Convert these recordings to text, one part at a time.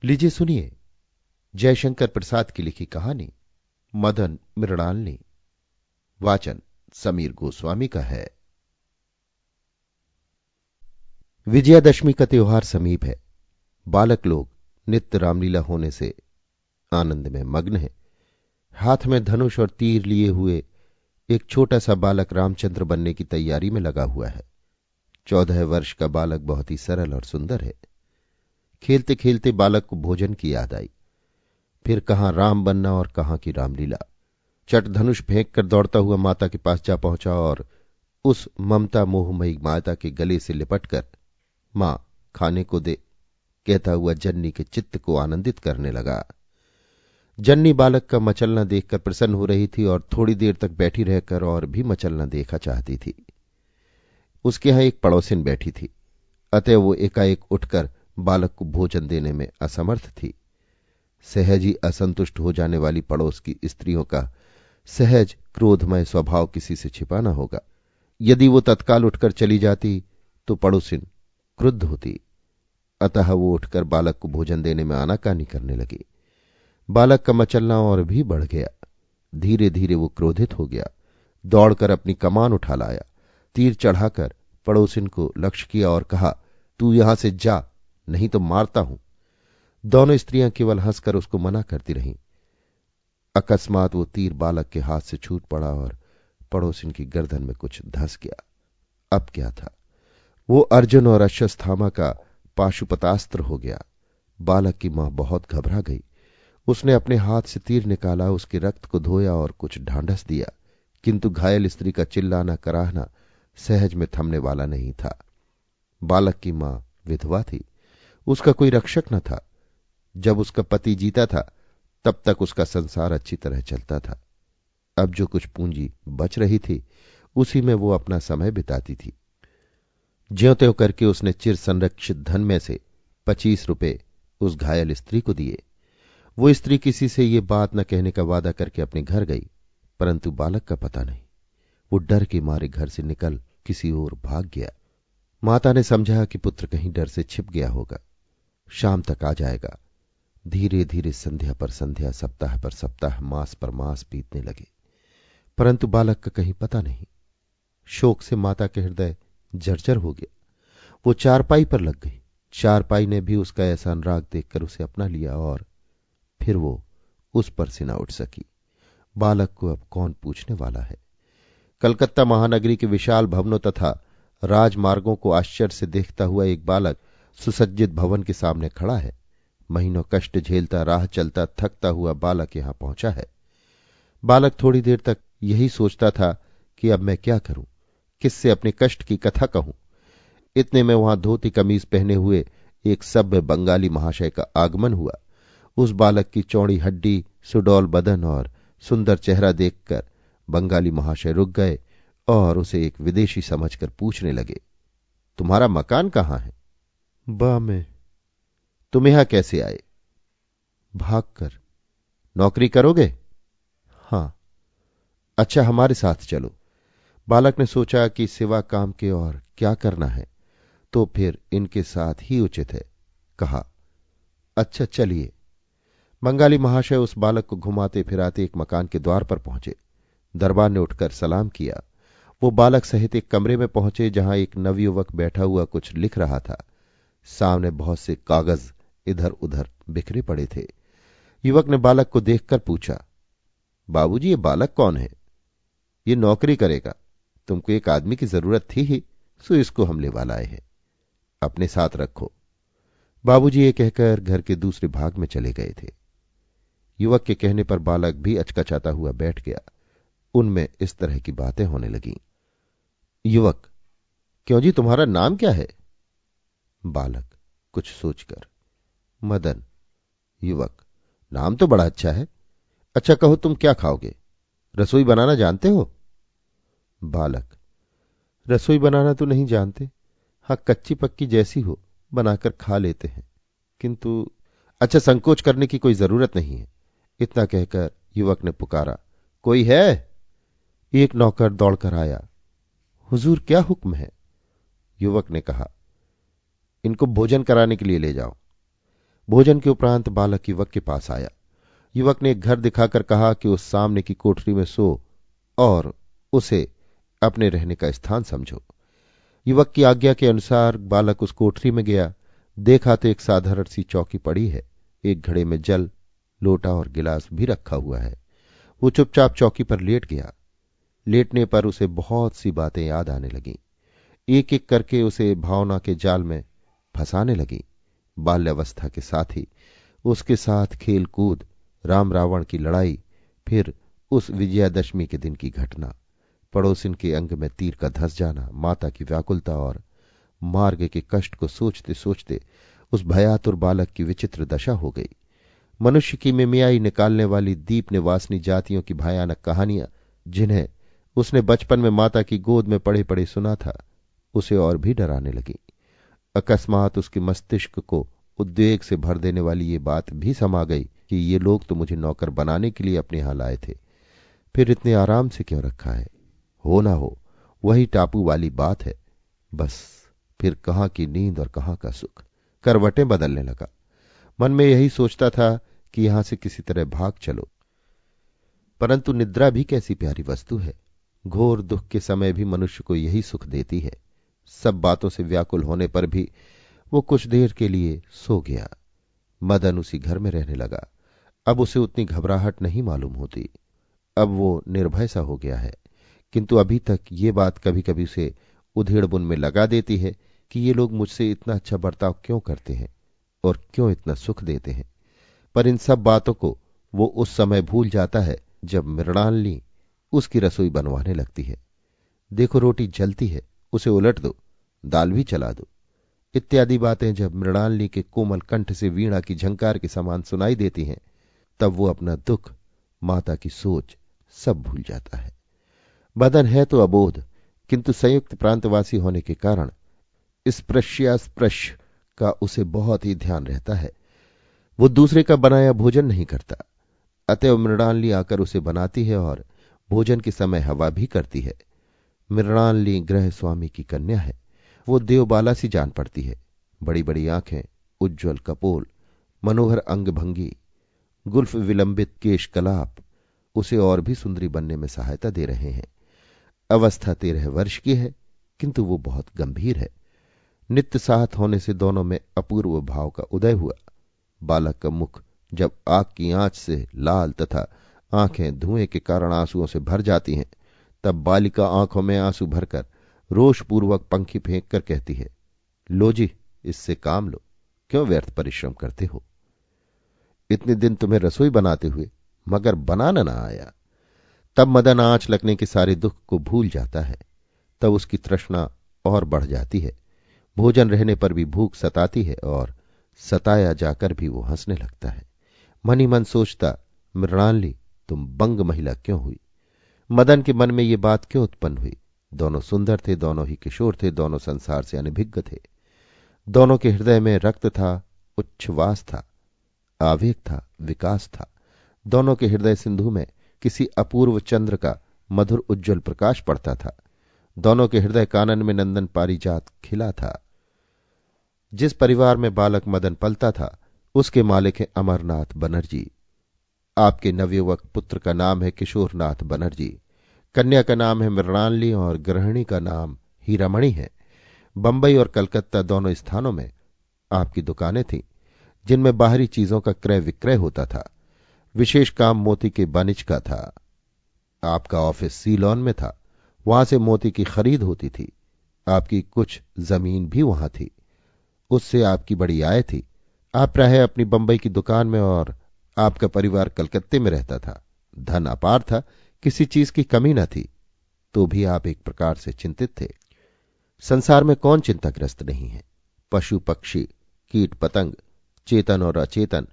लीजिए सुनिए जयशंकर प्रसाद की लिखी कहानी मदन मृणालिनी। वाचन समीर गोस्वामी का है। विजयादशमी का त्योहार समीप है। बालक लोग नित्य रामलीला होने से आनंद में मग्न है। हाथ में धनुष और तीर लिए हुए एक छोटा सा बालक रामचंद्र बनने की तैयारी में लगा हुआ है। 14 वर्ष का बालक बहुत ही सरल और सुंदर है। खेलते खेलते बालक को भोजन की याद आई। फिर कहां राम बनना और कहां की रामलीला। चट धनुष फेंक कर दौड़ता हुआ माता के पास जा पहुंचा और उस ममता मोहमयी माता के गले से लिपटकर मां खाने को दे कहता हुआ जन्नी के चित्त को आनंदित करने लगा। जन्नी बालक का मचलना देखकर प्रसन्न हो रही थी और थोड़ी देर तक बैठी रहकर और भी मचलना देखा चाहती थी। उसके यहां एक पड़ोसिन बैठी थी, अतः वो एकाएक उठकर बालक को भोजन देने में असमर्थ थी। सहज ही असंतुष्ट हो जाने वाली पड़ोस की स्त्रियों का सहज क्रोधमय स्वभाव किसी से छिपा न होगा। यदि वो तत्काल उठकर चली जाती तो पड़ोसिन क्रुद्ध होती। अतः वो उठकर बालक को भोजन देने में आनाकानी करने लगी। बालक का मचलना और भी बढ़ गया। धीरे धीरे वो क्रोधित हो गया। दौड़कर अपनी कमान उठा लाया, तीर चढ़ाकर पड़ोसिन को लक्ष्य किया और कहा, तू यहां से जा, नहीं तो मारता हूं। दोनों स्त्रियां केवल हंसकर उसको मना करती रहीं। अकस्मात वो तीर बालक के हाथ से छूट पड़ा और पड़ोसिन की गर्दन में कुछ धंस गया। अब क्या था, वो अर्जुन और अश्वत्थामा का पाशुपतास्त्र हो गया। बालक की मां बहुत घबरा गई। उसने अपने हाथ से तीर निकाला, उसके रक्त को धोया और कुछ ढांढस दिया, किंतु घायल स्त्री का चिल्लाना कराहना सहज में थमने वाला नहीं था। बालक की मां विधवा थी, उसका कोई रक्षक न था। जब उसका पति जीता था तब तक उसका संसार अच्छी तरह चलता था। अब जो कुछ पूंजी बच रही थी उसी में वो अपना समय बिताती थी। ज्यों त्यों करके उसने चिर संरक्षित धन में से 25 रुपए उस घायल स्त्री को दिए। वो स्त्री किसी से ये बात न कहने का वादा करके अपने घर गई, परंतु बालक का पता नहीं। वो डर के मारे घर से निकल किसी ओर भाग गया। माता ने समझा कि पुत्र कहीं डर से छिप गया होगा, शाम तक आ जाएगा। धीरे धीरे संध्या पर संध्या, सप्ताह पर सप्ताह, मास पर मास बीतने लगे, परंतु बालक का कहीं पता नहीं। शोक से माता के हृदय जर्जर हो गया। वो चारपाई पर लग गई। चारपाई ने भी उसका ऐसा अनुराग देखकर उसे अपना लिया और फिर वो उस पर से न उठ सकी। बालक को अब कौन पूछने वाला है। कलकत्ता महानगरी के विशाल भवनों तथा राजमार्गों को आश्चर्य से देखता हुआ एक बालक सुसज्जित भवन के सामने खड़ा है। महीनों कष्ट झेलता राह चलता थकता हुआ बालक यहां पहुंचा है। बालक थोड़ी देर तक यही सोचता था कि अब मैं क्या करूं, किससे अपने कष्ट की कथा कहूं। इतने में वहां धोती कमीज पहने हुए एक सभ्य बंगाली महाशय का आगमन हुआ। उस बालक की चौड़ी हड्डी, सुडौल बदन और सुंदर चेहरा देखकर बंगाली महाशय रुक गए और उसे एक विदेशी समझकर पूछने लगे, तुम्हारा मकान कहां है? बा में। तुम यहां कैसे आए? भागकर। नौकरी करोगे? हां। अच्छा, हमारे साथ चलो। बालक ने सोचा कि सिवा काम के और क्या करना है, तो फिर इनके साथ ही उचित है। कहा, अच्छा चलिए। बंगाली महाशय उस बालक को घुमाते फिराते एक मकान के द्वार पर पहुंचे। दरबार ने उठकर सलाम किया। वो बालक सहित एक कमरे में पहुंचे जहां एक नवयुवक बैठा हुआ कुछ लिख रहा था। सामने बहुत से कागज इधर उधर बिखरे पड़े थे। युवक ने बालक को देखकर पूछा, बाबूजी, ये बालक कौन है? ये नौकरी करेगा। तुमको एक आदमी की जरूरत थी ही, सो इसको हम लेवा लाए हैं। अपने साथ रखो। बाबूजी ये कहकर घर के दूसरे भाग में चले गए थे। युवक के कहने पर बालक भी अचकचाता हुआ बैठ गया। उनमें इस तरह की बातें होने लगीं। युवक, क्यों जी, तुम्हारा नाम क्या है? बालक कुछ सोचकर, मदन। युवक, नाम तो बड़ा अच्छा है। अच्छा कहो, तुम क्या खाओगे? रसोई बनाना जानते हो? बालक, रसोई बनाना तो नहीं जानते, हाँ कच्ची पक्की जैसी हो बनाकर खा लेते हैं, किंतु। अच्छा, संकोच करने की कोई जरूरत नहीं है। इतना कहकर युवक ने पुकारा, कोई है? एक नौकर दौड़कर आया। हुजूर, क्या हुक्म है? युवक ने कहा, इनको भोजन कराने के लिए ले जाओ। भोजन के उपरांत बालक युवक के पास आया। युवक ने एक घर दिखाकर कहा कि उस सामने की कोठरी में सो और उसे अपने रहने का स्थान समझो। युवक की आज्ञा के अनुसार बालक उस कोठरी में गया। देखा तो एक साधारण सी चौकी पड़ी है। एक घड़े में जल, लोटा और गिलास भी रखा हुआ है। वो चुपचाप चौकी पर लेट गया। लेटने पर उसे बहुत सी बातें याद आने लगीं। एक एक करके उसे भावना के जाल में फंसाने लगी। बाल्यावस्था के साथी, उसके साथ खेल कूद, राम रावण की लड़ाई, फिर उस विजयादशमी के दिन की घटना, पड़ोसिन के अंग में तीर का धंस जाना, माता की व्याकुलता और मार्ग के कष्ट को सोचते सोचते उस भयातुर बालक की विचित्र दशा हो गई। मनुष्य की मिमियाई निकालने वाली दीप निवासनी जातियों की भयानक कहानियां, जिन्हें उसने बचपन में माता की गोद में पड़े पड़े सुना था, उसे और भी डराने लगी। अकस्मात उसके मस्तिष्क को उद्वेग से भर देने वाली ये बात भी समा गई कि ये लोग तो मुझे नौकर बनाने के लिए अपने यहां लाए थे, फिर इतने आराम से क्यों रखा है? हो ना हो वही टापू वाली बात है। बस फिर कहां की नींद और कहां का सुख। करवटें बदलने लगा। मन में यही सोचता था कि यहां से किसी तरह भाग चलो, परंतु निद्रा भी कैसी प्यारी वस्तु है। घोर दुख के समय भी मनुष्य को यही सुख देती है। सब बातों से व्याकुल होने पर भी वो कुछ देर के लिए सो गया। मदन उसी घर में रहने लगा। अब उसे उतनी घबराहट नहीं मालूम होती। अब वो निर्भय सा हो गया है, किंतु अभी तक ये बात कभी कभी उसे उधेड़बुन में लगा देती है कि ये लोग मुझसे इतना अच्छा बर्ताव क्यों करते हैं और क्यों इतना सुख देते हैं। पर इन सब बातों को वो उस समय भूल जाता है जब मृणालिनी उसकी रसोई बनवाने लगती है। देखो रोटी जलती है, उसे उलट दो, दाल भी चला दो, इत्यादि बातें जब मृणालिनी के कोमल कंठ से वीणा की झंकार के समान सुनाई देती हैं, तब वो अपना दुख, माता की सोच सब भूल जाता है। बदन है तो अबोध, किंतु संयुक्त प्रांतवासी होने के कारण स्पृश्यास्पृश का उसे बहुत ही ध्यान रहता है। वो दूसरे का बनाया भोजन नहीं करता। अतएव मृणालिनी आकर उसे बनाती है और भोजन के समय हवा भी करती है। मृणालिनी गृह स्वामी की कन्या है। वो देवबाला सी जान पड़ती है। बड़ी बड़ी आंखें, उज्ज्वल कपोल, मनोहर अंग भंगी, गुल्फ विलंबित केश कलाप उसे और भी सुंदरी बनने में सहायता दे रहे हैं। अवस्था 13 वर्ष की है, किंतु वो बहुत गंभीर है। नित्य साथ होने से दोनों में अपूर्व भाव का उदय हुआ। बालक का मुख जब आग की आंच से लाल तथा आंखें धुएं के कारण आंसुओं से भर जाती हैं, तब बालिका आंखों में आंसू भरकर रोषपूर्वक पंखी फेंक कर कहती है, लो जी, इससे काम लो, क्यों व्यर्थ परिश्रम करते हो? इतने दिन तुम्हें रसोई बनाते हुए मगर बनाना ना आया। तब मदन आंच लगने के सारे दुख को भूल जाता है। तब उसकी तृष्णा और बढ़ जाती है। भोजन रहने पर भी भूख सताती है और सताया जाकर भी वो हंसने लगता है। मन ही मन सोचता, मृणालिनी तुम बंग महिला क्यों हुई? मदन के मन में ये बात क्यों उत्पन्न हुई? दोनों सुंदर थे, दोनों ही किशोर थे, दोनों संसार से अनभिज्ञ थे। दोनों के हृदय में रक्त था, उच्छ्वास था, आवेग था, विकास था। दोनों के हृदय सिंधु में किसी अपूर्व चंद्र का मधुर उज्ज्वल प्रकाश पड़ता था। दोनों के हृदय कानन में नंदन पारिजात खिला था। जिस परिवार में बालक मदन पलता था, उसके मालिक हैं अमरनाथ बनर्जी। आपके नवयुवक पुत्र का नाम है किशोरनाथ बनर्जी। कन्या का नाम है मृणालिनी और गृहिणी का नाम हीरामणि है। बंबई और कलकत्ता दोनों स्थानों में आपकी दुकानें थीं, जिनमें बाहरी चीजों का क्रय विक्रय होता था। विशेष काम मोती के वाणिज्य का था। आपका ऑफिस सीलॉन में था, वहां से मोती की खरीद होती थी। आपकी कुछ जमीन भी वहां थी, उससे आपकी बड़ी आय थी। आप प्रायः अपनी बंबई की दुकान में और आपका परिवार कलकत्ते में रहता था। धन अपार था, किसी चीज की कमी न थी, तो भी आप एक प्रकार से चिंतित थे। संसार में कौन चिंताग्रस्त नहीं है? पशु पक्षी, कीट पतंग, चेतन और अचेतन,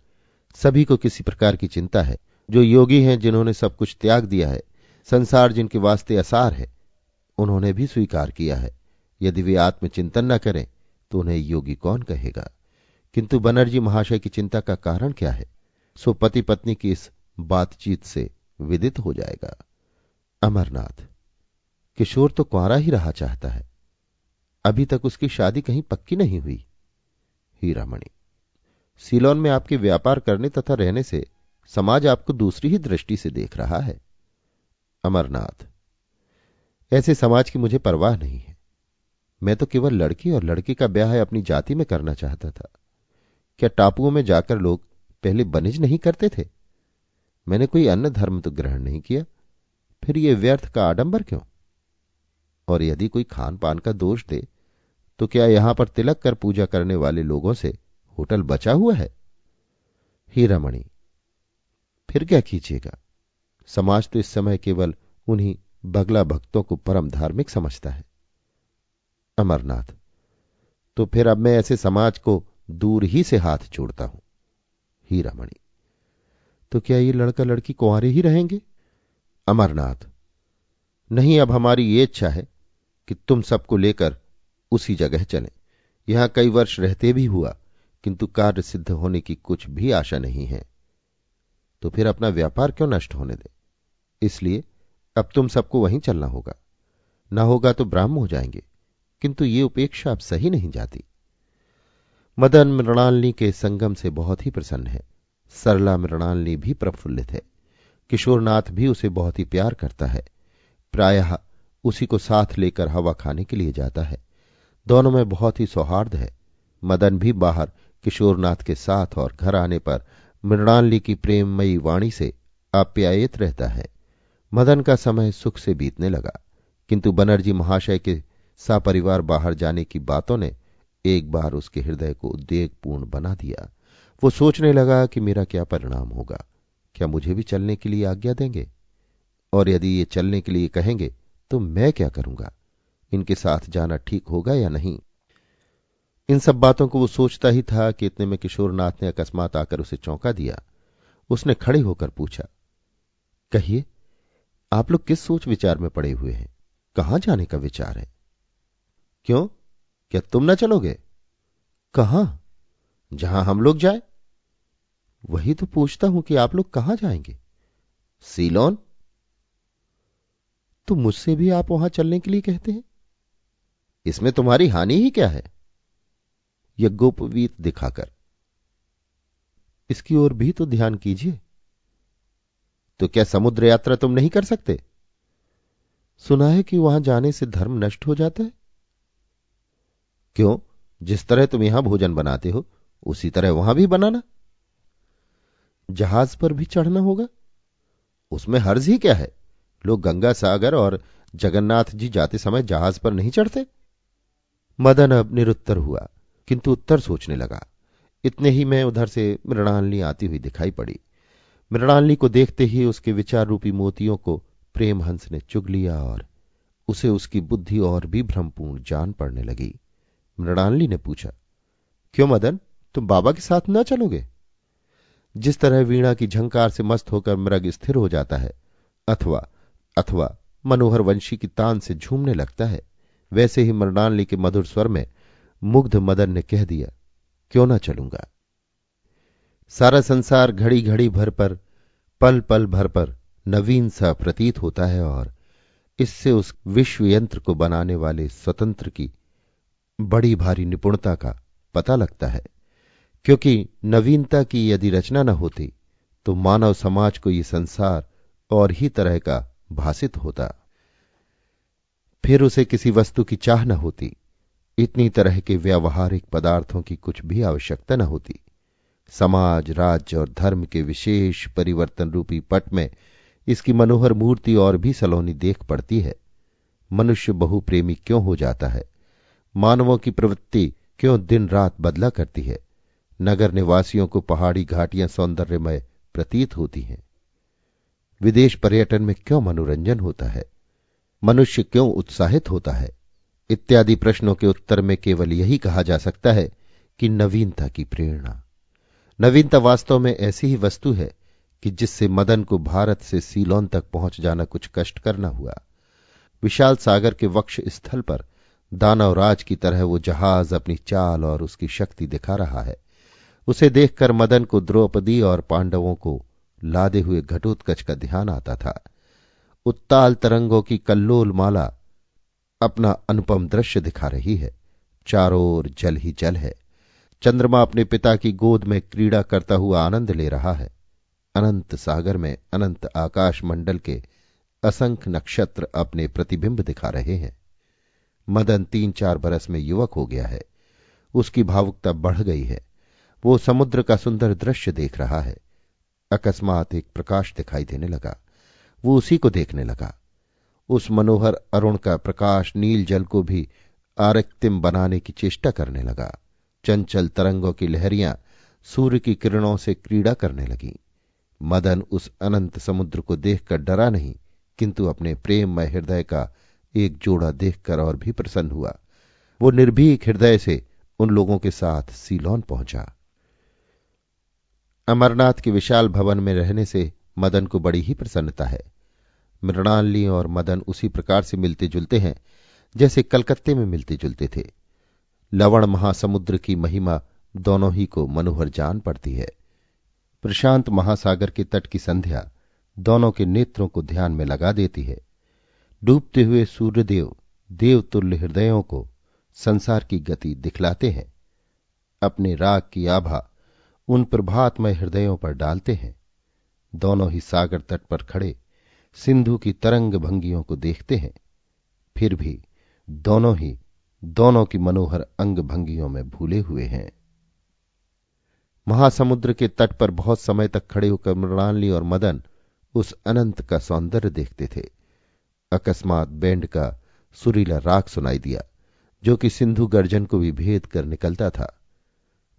सभी को किसी प्रकार की चिंता है। जो योगी हैं, जिन्होंने सब कुछ त्याग दिया है, संसार जिनके वास्ते असार है, उन्होंने भी स्वीकार किया है। यदि वे आत्मचिंतन न करें तो उन्हें योगी कौन कहेगा? किंतु बनर्जी महाशय की चिंता का कारण क्या है? सो पति पत्नी की इस बातचीत से विदित हो जाएगा। अमरनाथ, किशोर तो कुंवारा ही रहा चाहता है, अभी तक उसकी शादी कहीं पक्की नहीं हुई। हीरामणि, सीलोन में आपके व्यापार करने तथा रहने से समाज आपको दूसरी ही दृष्टि से देख रहा है। अमरनाथ, ऐसे समाज की मुझे परवाह नहीं है। मैं तो केवल लड़की और लड़के का ब्याह अपनी जाति में करना चाहता था। क्या टापुओं में जाकर लोग पहले बनिज नहीं करते थे? मैंने कोई अन्य धर्म तो ग्रहण नहीं किया, फिर ये व्यर्थ का आडंबर क्यों? और यदि कोई खान पान का दोष दे तो क्या यहां पर तिलक कर पूजा करने वाले लोगों से होटल बचा हुआ है? हीरामणि, फिर क्या कीजिएगा? समाज तो इस समय केवल उन्हीं बगला भक्तों को परम धार्मिक समझता है। अमरनाथ, तो फिर अब मैं ऐसे समाज को दूर ही से हाथ जोड़ता हूं। हीरामणि, तो क्या ये लड़का लड़की कुंवारे ही रहेंगे? अमरनाथ, नहीं, अब हमारी ये इच्छा है कि तुम सबको लेकर उसी जगह चलें। यहां कई वर्ष रहते भी हुआ, किंतु कार्य सिद्ध होने की कुछ भी आशा नहीं है। तो फिर अपना व्यापार क्यों नष्ट होने दे? इसलिए अब तुम सबको वहीं चलना होगा। ना होगा तो ब्राह्म हो जाएंगे, किंतु ये उपेक्षा अब सही नहीं जाती। मदन मृणालिनी के संगम से बहुत ही प्रसन्न है। सरला मृणालिनी भी प्रफुल्लित है। किशोरनाथ भी उसे बहुत ही प्यार करता है। प्रायः उसी को साथ लेकर हवा खाने के लिए जाता है। दोनों में बहुत ही सौहार्द है। मदन भी बाहर किशोरनाथ के साथ और घर आने पर मृणालिनी की प्रेममयी वाणी से आप्यायित रहता है। मदन का समय सुख से बीतने लगा, किंतु बनर्जी महाशय के सपरिवार बाहर जाने की बातों ने एक बार उसके हृदय को उद्वेगपूर्ण बना दिया। वो सोचने लगा कि मेरा क्या परिणाम होगा। क्या मुझे भी चलने के लिए आज्ञा देंगे? और यदि ये चलने के लिए कहेंगे तो मैं क्या करूंगा? इनके साथ जाना ठीक होगा या नहीं? इन सब बातों को वो सोचता ही था कि इतने में किशोरनाथ ने अकस्मात आकर उसे चौंका दिया। उसने खड़े होकर पूछा, कहिए, आप लोग किस सोच विचार में पड़े हुए हैं? कहां जाने का विचार है? क्यों, क्या तुम न चलोगे? कहां? जहां हम लोग जाए। वही तो पूछता हूं कि आप लोग कहां जाएंगे? सीलोन। तो मुझसे भी आप वहां चलने के लिए कहते हैं? इसमें तुम्हारी हानि ही क्या है? यज्ञोपवीत दिखाकर। इसकी ओर भी तो ध्यान कीजिए। तो क्या समुद्र यात्रा तुम नहीं कर सकते? सुना है कि वहां जाने से धर्म नष्ट हो जाता है। क्यों, जिस तरह तुम यहां भोजन बनाते हो उसी तरह वहां भी बनाना। जहाज पर भी चढ़ना होगा। उसमें हर्ज ही क्या है? लोग गंगा सागर और जगन्नाथ जी जाते समय जहाज पर नहीं चढ़ते। मदन अब निरुत्तर हुआ, किंतु उत्तर सोचने लगा। इतने ही में उधर से मृणालिनी आती हुई दिखाई पड़ी। मृणालिनी को देखते ही उसके विचार रूपी मोतियों को प्रेम हंस ने चुग लिया और उसे उसकी बुद्धि और भी भ्रमपूर्ण जान पड़ने लगी। मृणालिनी ने पूछा, क्यों मदन, तुम बाबा के साथ न चलोगे? जिस तरह वीणा की झंकार से मस्त होकर मृग स्थिर हो जाता है अथवा अथवा मनोहर वंशी की तान से झूमने लगता है, वैसे ही मृणालिनी के मधुर स्वर में मुग्ध मदन ने कह दिया, क्यों ना चलूंगा। सारा संसार घड़ी घड़ी भर पर, पल पल भर पर नवीन सा प्रतीत होता है और इससे उस विश्व यंत्र को बनाने वाले स्वतंत्र की बड़ी भारी निपुणता का पता लगता है। क्योंकि नवीनता की यदि रचना न होती तो मानव समाज को ये संसार और ही तरह का भासित होता। फिर उसे किसी वस्तु की चाह न होती, इतनी तरह के व्यावहारिक पदार्थों की कुछ भी आवश्यकता न होती। समाज, राज्य और धर्म के विशेष परिवर्तन रूपी पट में इसकी मनोहर मूर्ति और भी सलोनी देख पड़ती है। मनुष्य बहुप्रेमी क्यों हो जाता है? मानवों की प्रवृत्ति क्यों दिन रात बदला करती है? नगर निवासियों को पहाड़ी घाटियां सौंदर्यमय प्रतीत होती हैं। विदेश पर्यटन में क्यों मनोरंजन होता है? मनुष्य क्यों उत्साहित होता है? इत्यादि प्रश्नों के उत्तर में केवल यही कहा जा सकता है कि नवीनता की प्रेरणा। नवीनता वास्तव में ऐसी ही वस्तु है कि जिससे मदन को भारत से सीलोन तक पहुंच जाना कुछ कष्ट करना हुआ। विशाल सागर के वक्ष स्थल पर दानवराज की तरह वो जहाज अपनी चाल और उसकी शक्ति दिखा रहा है। उसे देखकर मदन को द्रौपदी और पांडवों को लादे हुए घटोत्कच का ध्यान आता था। उत्ताल तरंगों की कल्लोल माला अपना अनुपम दृश्य दिखा रही है। चारों ओर जल ही जल है। चंद्रमा अपने पिता की गोद में क्रीड़ा करता हुआ आनंद ले रहा है। अनंत सागर में अनंत आकाश मंडल के असंख्य नक्षत्र अपने प्रतिबिंब दिखा रहे हैं। मदन 3-4 बरस में युवक हो गया है। उसकी भावुकता बढ़ गई है। वो समुद्र का सुंदर दृश्य देख रहा है। अकस्मात एक प्रकाश दिखाई देने लगा। वो उसी को देखने लगा। उस मनोहर अरुण का प्रकाश नील जल को भी आरक्तिम बनाने की चेष्टा करने लगा। चंचल तरंगों की लहरियां सूर्य की किरणों से क्रीड़ा करने लगीं। मदन उस अनंत समुद्र को देखकर डरा नहीं, किंतु अपने प्रेममय हृदय का एक जोड़ा देखकर और भी प्रसन्न हुआ। वो निर्भीक हृदय से उन लोगों के साथ सीलोन पहुंचा। अमरनाथ के विशाल भवन में रहने से मदन को बड़ी ही प्रसन्नता है। मृणालिनी और मदन उसी प्रकार से मिलते जुलते हैं जैसे कलकत्ते में मिलते जुलते थे। लवण महासमुद्र की महिमा दोनों ही को मनोहर जान पड़ती है। प्रशांत महासागर के तट की संध्या दोनों के नेत्रों को ध्यान में लगा देती है। डूबते हुए सूर्यदेव देवतुल्य हृदयों को संसार की गति दिखलाते हैं। अपने राग की आभा उन प्रभातमय हृदयों पर डालते हैं। दोनों ही सागर तट पर खड़े सिंधु की तरंग भंगियों को देखते हैं, फिर भी दोनों की मनोहर अंग भंगियों में भूले हुए हैं। महासमुद्र के तट पर बहुत समय तक खड़े होकर मृणालिनी और मदन उस अनंत का सौंदर्य देखते थे। अकस्मात बैंड का सुरीला राग सुनाई दिया, जो कि सिंधु गर्जन को भी भेद कर निकलता था।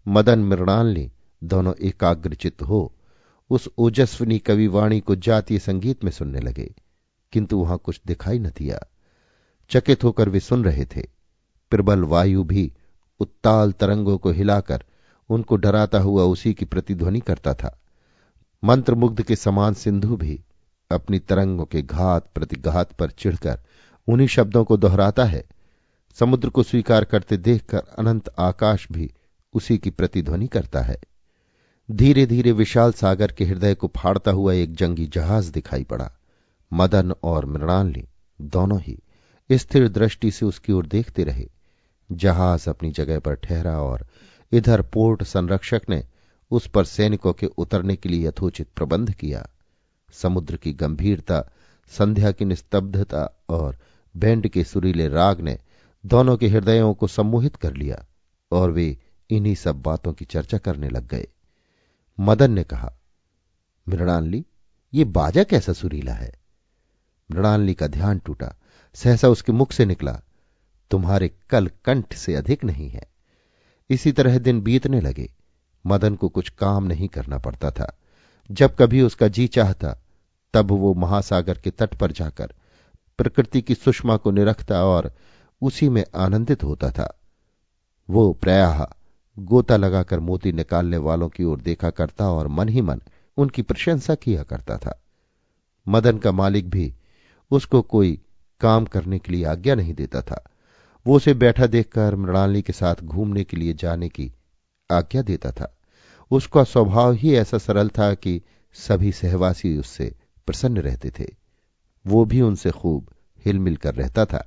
मदन मृणालिनी दोनों एकाग्रचित्त हो उस ओजस्विनी कविवाणी को जातीय संगीत में सुनने लगे, किंतु वहां कुछ दिखाई न दिया। चकित होकर वे सुन रहे थे। प्रबल वायु भी उत्ताल तरंगों को हिलाकर उनको डराता हुआ उसी की प्रतिध्वनि करता था। मंत्रमुग्ध के समान सिंधु भी अपनी तरंगों के घात प्रतिघात पर चिढ़कर उन्हीं शब्दों को दोहराता है। समुद्र को स्वीकार करते देखकर अनंत आकाश भी उसी की प्रतिध्वनि करता है। धीरे धीरे विशाल सागर के हृदय को फाड़ता हुआ एक जंगी जहाज दिखाई पड़ा। मदन और मृणालिनी दोनों ही स्थिर दृष्टि से उसकी ओर देखते रहे। जहाज अपनी जगह पर ठहरा और इधर पोर्ट संरक्षक ने उस पर सैनिकों के उतरने के लिए यथोचित प्रबंध किया। समुद्र की गंभीरता, संध्या की निस्तब्धता और बैंड के सुरीले राग ने दोनों के हृदयों को सम्मोहित कर लिया और वे इन्हीं सब बातों की चर्चा करने लग गए। मदन ने कहा, मृणालिनी, ये बाजा कैसा सुरीला है। मृणालिनी का ध्यान टूटा। सहसा उसके मुख से निकला, तुम्हारे कल कंठ से अधिक नहीं है। इसी तरह दिन बीतने लगे। मदन को कुछ काम नहीं करना पड़ता था। जब कभी उसका जी चाहता तब वो महासागर के तट पर जाकर प्रकृति की सुषमा को निरखता और उसी में आनंदित होता था। वो प्रायः गोता लगाकर मोती निकालने वालों की ओर देखा करता और मन ही मन उनकी प्रशंसा किया करता था। मदन का मालिक भी उसको कोई काम करने के लिए आज्ञा नहीं देता था। वो उसे बैठा देखकर मृणालिनी के साथ घूमने के लिए जाने की आज्ञा देता था। उसका स्वभाव ही ऐसा सरल था कि सभी सहवासी उससे प्रसन्न रहते थे। वो भी उनसे खूब हिलमिल कर रहता था।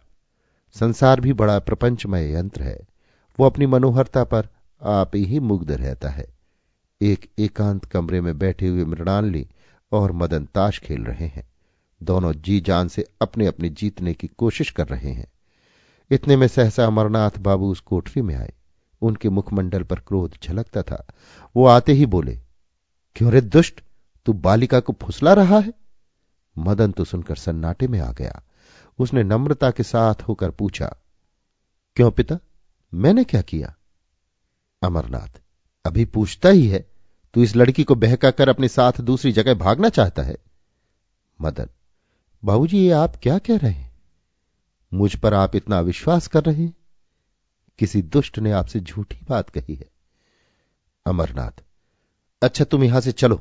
संसार भी बड़ा प्रपंचमय यंत्र है। वो अपनी मनोहरता पर आप ही मुग्ध रहता है। एक एकांत कमरे में बैठे हुए मृणालिनी और मदन ताश खेल रहे हैं। दोनों जी जान से अपने अपने जीतने की कोशिश कर रहे हैं। इतने में सहसा अमरनाथ बाबू उस कोठरी में आए। उनके मुखमंडल पर क्रोध झलकता था। वो आते ही बोले, क्यों रे दुष्ट, तू बालिका को फुसला रहा है। मदन तो सुनकर सन्नाटे में आ गया। उसने नम्रता के साथ होकर पूछा, क्यों पिता, मैंने क्या किया। अमरनाथ, अभी पूछता ही है। तू इस लड़की को बहकाकर अपने साथ दूसरी जगह भागना चाहता है। मदन, बाबूजी, ये आप क्या कह रहे हैं। मुझ पर आप इतना अविश्वास कर रहे हैं। किसी दुष्ट ने आपसे झूठी बात कही है। अमरनाथ, अच्छा तुम यहां से चलो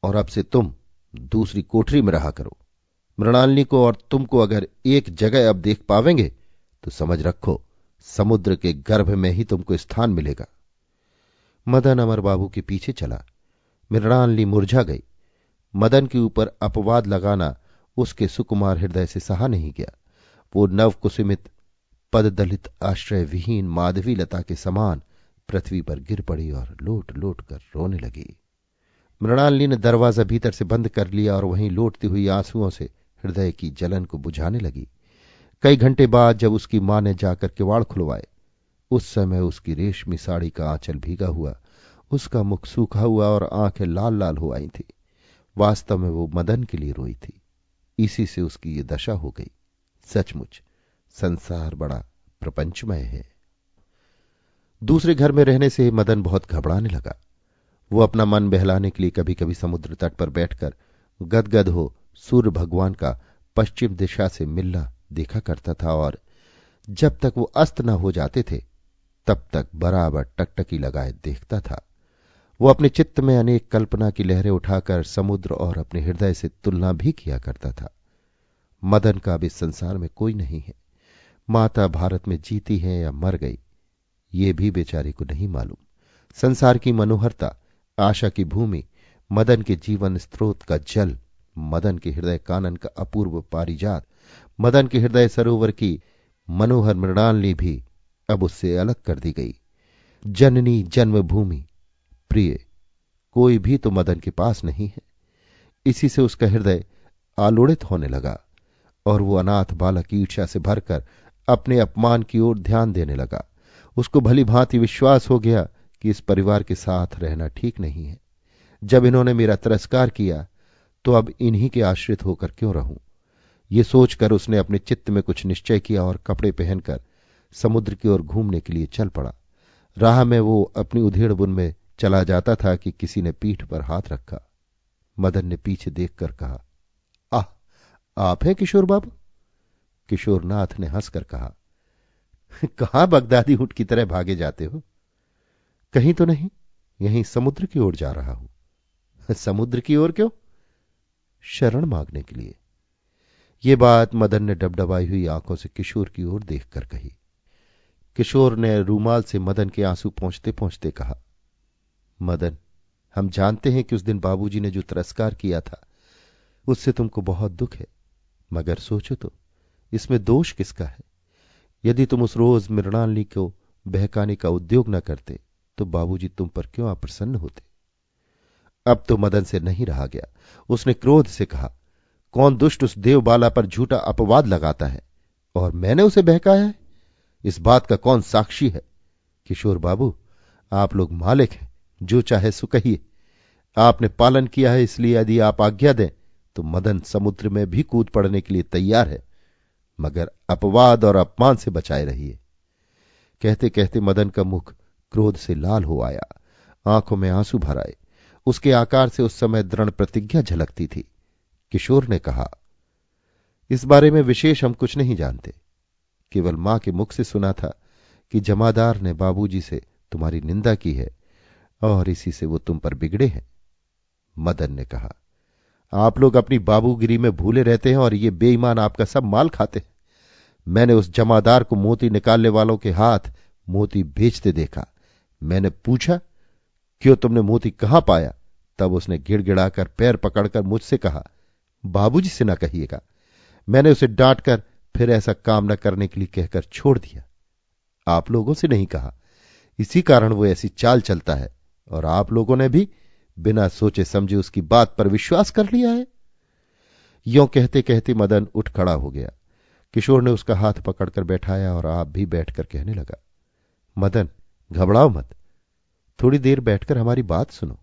और अब से तुम दूसरी कोठरी में रहा करो। मृणालिनी को और तुमको अगर एक जगह अब देख पावेंगे तो समझ रखो समुद्र के गर्भ में ही तुमको स्थान मिलेगा। मदन अमर बाबू के पीछे चला। मृणालिनी मुरझा गई। मदन के ऊपर अपवाद लगाना उसके सुकुमार हृदय से सहा नहीं गया। वो नव कुसुमित पद दलित आश्रय विहीन माधवी लता के समान पृथ्वी पर गिर पड़ी और लोट लोट कर रोने लगी। मृणालिनी ने दरवाजा भीतर से बंद कर लिया और वहीं लोटती हुई आंसुओं से हृदय की जलन को बुझाने लगी। कई घंटे बाद जब उसकी मां ने जाकर किवाड़ खुलवाए, उस समय उसकी रेशमी साड़ी का आंचल भीगा हुआ, उसका मुख सूखा हुआ और आंखें लाल लाल हो आई थी। वास्तव में वो मदन के लिए रोई थी। इसी से उसकी ये दशा हो गई। सचमुच संसार बड़ा प्रपंचमय है। दूसरे घर में रहने से मदन बहुत घबराने लगा। वो अपना मन बहलाने के लिए कभी कभी समुद्र तट पर बैठकर गदगद हो सूर्य भगवान का पश्चिम दिशा से मिलना देखा करता था, और जब तक वो अस्त न हो जाते थे तब तक बराबर टकटकी लगाए देखता था। वो अपने चित्त में अनेक कल्पना की लहरें उठाकर समुद्र और अपने हृदय से तुलना भी किया करता था। मदन का अब इस संसार में कोई नहीं है। माता भारत में जीती है या मर गई, ये भी बेचारी को नहीं मालूम। संसार की मनोहरता, आशा की भूमि, मदन के जीवन स्रोत का जल, मदन के हृदय कानन का अपूर्व पारिजात, मदन के हृदय सरोवर की मनोहर मृणालिनी भी अब उससे अलग कर दी गई। जननी जन्मभूमि प्रिय कोई भी तो मदन के पास नहीं है। इसी से उसका हृदय आलोड़ित होने लगा और वो अनाथ बालक ईर्ष्या से भरकर अपने अपमान की ओर ध्यान देने लगा। उसको भली भांति विश्वास हो गया कि इस परिवार के साथ रहना ठीक नहीं है। जब इन्होंने मेरा तिरस्कार किया तो अब इन्हीं के आश्रित होकर क्यों रहूं। ये सोचकर उसने अपने चित्त में कुछ निश्चय किया और कपड़े पहनकर समुद्र की ओर घूमने के लिए चल पड़ा। राह में वो अपनी उधेड़ बुन में चला जाता था कि किसी ने पीठ पर हाथ रखा। मदन ने पीछे देखकर कहा, आह, आप हैं किशोर बाबू? किशोरनाथ ने हंसकर कहा, कहां बगदादी ऊंट की तरह भागे जाते हो? कहीं तो नहीं, यहीं समुद्र की ओर जा रहा हूं। समुद्र की ओर क्यों? शरण मांगने के लिए। ये बात मदन ने डबडबाई हुई आंखों से किशोर की ओर देखकर कही। किशोर ने रूमाल से मदन के आंसू पोंछते पोंछते कहा, मदन, हम जानते हैं कि उस दिन बाबूजी ने जो तिरस्कार किया था उससे तुमको बहुत दुख है, मगर सोचो तो इसमें दोष किसका है? यदि तुम उस रोज मृणालिनी को बहकाने का उद्योग न करते तो बाबूजी तुम पर क्यों अप्रसन्न होते? अब तो मदन से नहीं रहा गया। उसने क्रोध से कहा, कौन दुष्ट उस देवबाला पर झूठा अपवाद लगाता है और मैंने उसे बहकाया है? इस बात का कौन साक्षी है? किशोर बाबू, आप लोग मालिक हैं, जो चाहे सो कहिए। आपने पालन किया है, इसलिए यदि आप आज्ञा दें तो मदन समुद्र में भी कूद पड़ने के लिए तैयार है, मगर अपवाद और अपमान से बचाए रहिए। कहते कहते मदन का मुख क्रोध से लाल हो आया, आंखों में आंसू भर आए। उसके आकार से उस समय दृढ़ प्रतिज्ञा झलकती थी। किशोर ने कहा, इस बारे में विशेष हम कुछ नहीं जानते, केवल मां के मुख से सुना था कि जमादार ने बाबूजी से तुम्हारी निंदा की है और इसी से वो तुम पर बिगड़े हैं। मदन ने कहा, आप लोग अपनी बाबूगिरी में भूले रहते हैं और ये बेईमान आपका सब माल खाते हैं। मैंने उस जमादार को मोती निकालने वालों के हाथ मोती बेचते देखा। मैंने पूछा, क्यों, तुमने मोती कहां पाया? तब उसने गिड़गिड़ाकर पैर पकड़कर मुझसे कहा, बाबूजी से ना कहिएगा। मैंने उसे डांटकर फिर ऐसा काम न करने के लिए कहकर छोड़ दिया। आप लोगों से नहीं कहा, इसी कारण वो ऐसी चाल चलता है और आप लोगों ने भी बिना सोचे समझे उसकी बात पर विश्वास कर लिया है। यों कहते कहते मदन उठ खड़ा हो गया। किशोर ने उसका हाथ पकड़कर बैठाया और आप भी बैठकर कहने लगा, मदन, घबराओ मत, थोड़ी देर बैठकर हमारी बात सुनो।